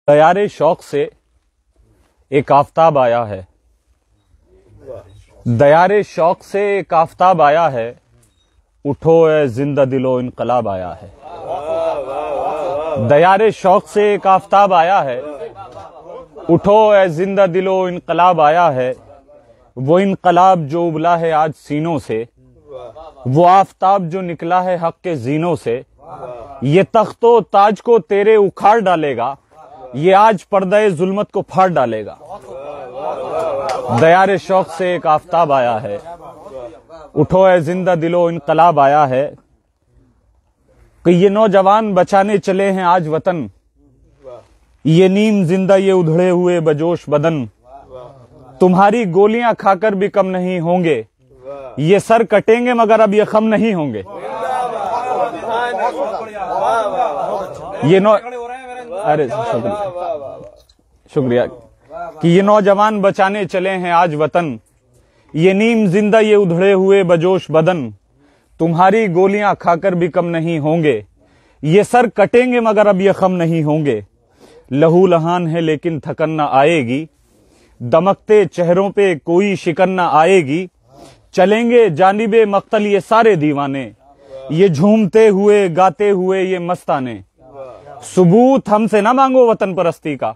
तैयारे शौक से एक आफताब आया है, दयारे शौक से एक आफताब आया है, उठो ए जिंदा दिलो इनकलाब आया है। दयारे शौक से एक आफताब आया है, उठो ए जिंदा दिलो इनकलाब आया है। वो इनकलाब जो उबला है आज सीनों से, वो आफताब जो निकला है हक के जीनों से। ये तख्तो ताज को तेरे उखाड़ डालेगा, ये आज पर्दे जुल्मत को फाड़ डालेगा। दयारे शौक से एक आफताब आया है, उठो ए जिंदा दिलो इनकलाब आया है। कि ये नौजवान बचाने चले हैं आज वतन, ये नीम जिंदा ये उधड़े हुए बजोश बदन। तुम्हारी गोलियां खाकर भी कम नहीं होंगे, ये सर कटेंगे मगर अब ये खम नहीं होंगे। ये अरे शुक्रिया कि ये नौजवान बचाने चले हैं आज वतन, ये नीम जिंदा ये उधड़े हुए बजोश बदन। तुम्हारी गोलियां खाकर भी कम नहीं होंगे, ये सर कटेंगे मगर अब ये खम नहीं होंगे। लहू लहान है लेकिन थकन न आएगी, दमकते चेहरों पे कोई शिकन न आएगी। चलेंगे जानिबे मक्तल ये सारे दीवाने, ये झूमते हुए गाते हुए ये मस्ताने। सबूत हमसे न मांगो वतन परस्ती का,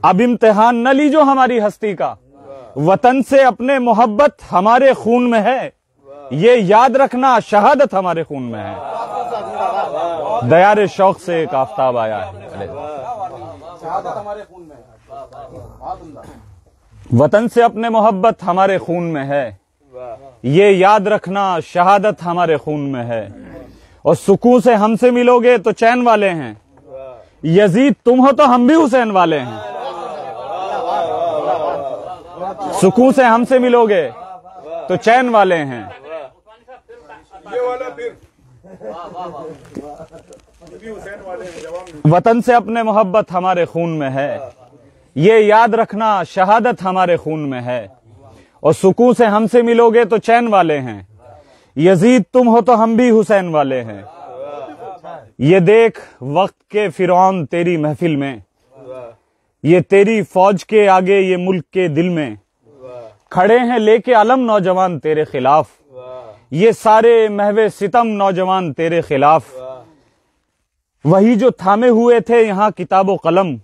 अब इम्तिहान न लीजो हमारी हस्ती का। वतन से अपने मोहब्बत हमारे खून में है, ये याद रखना शहादत हमारे खून में है। दयारे शौक से एक आफताब आया है, वतन से अपने मोहब्बत हमारे खून में है, ये याद रखना शहादत हमारे खून में है। और सुकून से हमसे मिलोगे तो चैन वाले हैं, यजीद तुम हो तो हम भी हुसैन वाले हैं। सुकून से हमसे मिलोगे तो चैन वाले हैं। वतन से अपने मोहब्बत हमारे खून में है, ये याद रखना शहादत हमारे खून में है। और सुकून से हमसे मिलोगे तो चैन वाले हैं, यजीद तुम हो तो हम भी हुसैन वाले हैं। ये देख वक्त के फिरौन तेरी महफिल में, ये तेरी फौज के आगे ये मुल्क के दिल में। खड़े हैं लेके अलम नौजवान तेरे खिलाफ, ये सारे महवे सितम नौजवान तेरे खिलाफ। वही जो थामे हुए थे यहाँ किताबो कलम,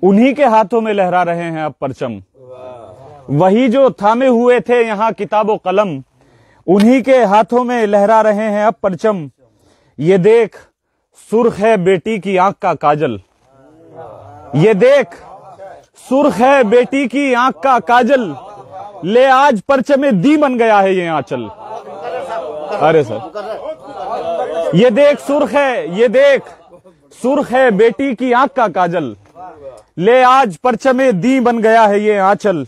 उन्हीं के हाथों में लहरा रहे हैं अब परचम। वही जो थामे हुए थे यहाँ किताबो कलम, उन्हीं के हाथों में लहरा रहे हैं अब परचम। ये देख सुर्ख है बेटी की आंख का काजल, ये देख सुर्ख है बेटी की आंख का काजल। ले आज परचमे दी बन गया है ये आंचल। अरे सर, ये देख सुर्ख है, ये देख सुर्ख है बेटी की आंख का काजल। ले आज परचमे दी बन गया है ये आंचल।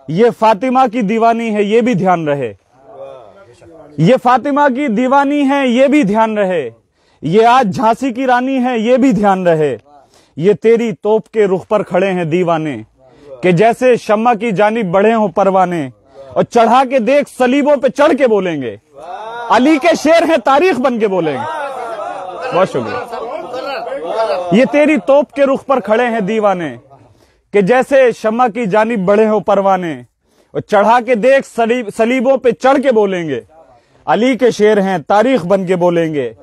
ये फातिमा की दीवानी है ये भी ध्यान रहे, ये फातिमा की दीवानी है ये भी ध्यान रहे। ये आज झांसी की रानी है ये भी ध्यान रहे। ये तेरी तोप के रुख पर खड़े हैं दीवाने, कि जैसे शम्मा की जानिब बढ़े हों परवाने। और चढ़ा के देख सलीबों पे चढ़ के बोलेंगे, अली के शेर हैं तारीख बन के बोलेंगे। बहुत शुक्रिया। ये तेरी तोप के रुख पर खड़े हैं दीवाने, कि जैसे शम्मा की जानिब बढ़े हों परवाने। और चढ़ा के देख सलीबों पे चढ़ के बोलेंगे, अली के शेर हैं तारीख बन के बोलेंगे।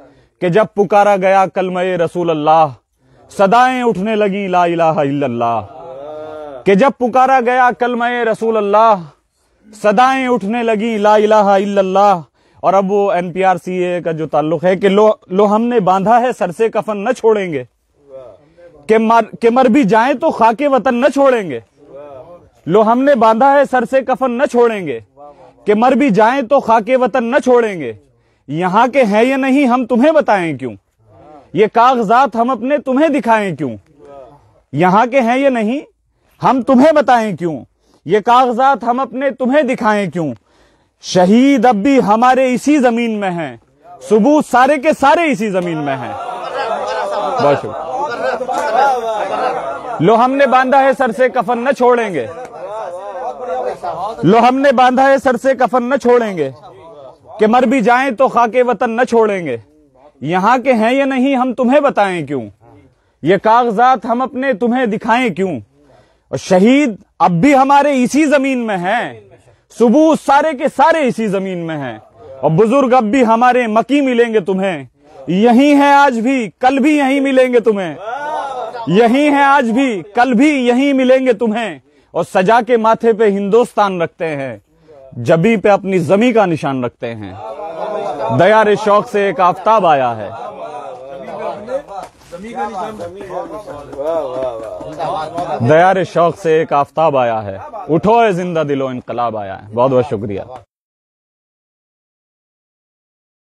कि जब पुकारा गया कलमे रसूल अल्लाह, सदाएं उठने लगी ला इलाहा इल्लल्लाह। कि जब पुकारा गया कलमे रसूल अल्लाह, सदाएं उठने लगी ला इलाहा इल्लल्लाह। और अब वो NPRCA का जो ताल्लुक है कि लो हमने बांधा है सर से कफन न छोड़ेंगे, कि मर भी जाएं तो खाके वतन न छोड़ेंगे। लो हमने बांधा है सर से कफन न छोड़ेंगे, कि मर भी जाएं तो खाके वतन न छोड़ेंगे। यहाँ के हैं ये नहीं हम तुम्हें बताएं क्यों, ये कागजात हम अपने तुम्हें दिखाएं क्यों। यहाँ के हैं ये नहीं हम तुम्हें बताएं क्यों, ये कागजात हम अपने तुम्हें दिखाएं क्यों। शहीद अब भी हमारे इसी जमीन में हैं, सबूत सारे के सारे इसी जमीन में हैं। बहुत शुक्रिया। लो हमने बांधा है सर से कफन न छोड़ेंगे, लो हमने बांधा है सर से कफन न छोड़ेंगे। कि मर भी जाएं तो खाके वतन न छोड़ेंगे। यहाँ के हैं ये नहीं हम तुम्हें बताएं क्यों, یہ کاغذات ہم اپنے تمہیں دکھائیں کیوں؟ اور شہید اب بھی ہمارے اسی زمین میں ہیں، ثبوت سارے کے سارے اسی زمین میں ہیں، اور بزرگ اب بھی ہمارے مکی ملیں گے تمہیں، یہی ہیں آج بھی کل بھی یہیں ملیں گے تمہیں، یہی ہیں آج بھی کل بھی یہیں ملیں گے تمہیں، اور سجا کے ماتھے پہ ہندوستان رکھتے ہیں، جبی پہ اپنی زمیں کا نشان رکھتے ہیں۔ دیار شوق سے ایک آفتاب آیا ہے، دیار شوق سے ایک آفتاب آیا ہے، اٹھو اے زندہ دلو انقلاب آیا ہے۔ بہت بہت شکریہ۔